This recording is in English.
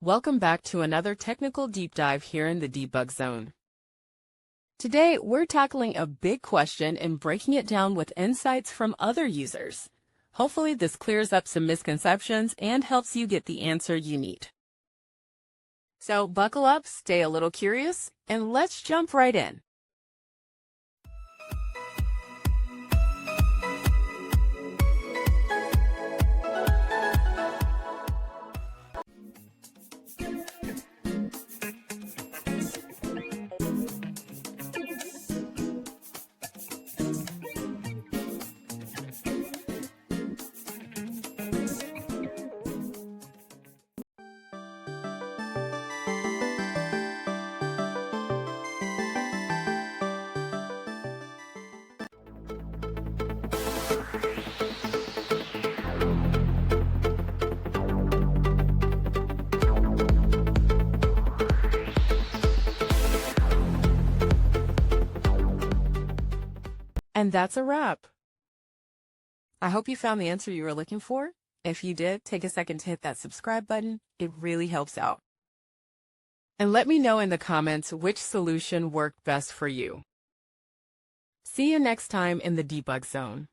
Welcome back to another technical deep dive here in the debug zone. Today, we're tackling a big question and breaking it down with insights from other users. Hopefully, this clears up some misconceptions and helps you get the answer you need. So buckle up, stay a little curious, and let's jump right in. And that's a wrap. I hope you found the answer you were looking for. If you did, take a second to hit that subscribe button. It really helps out. And let me know in the comments which solution worked best for you. See you next time in the debug zone.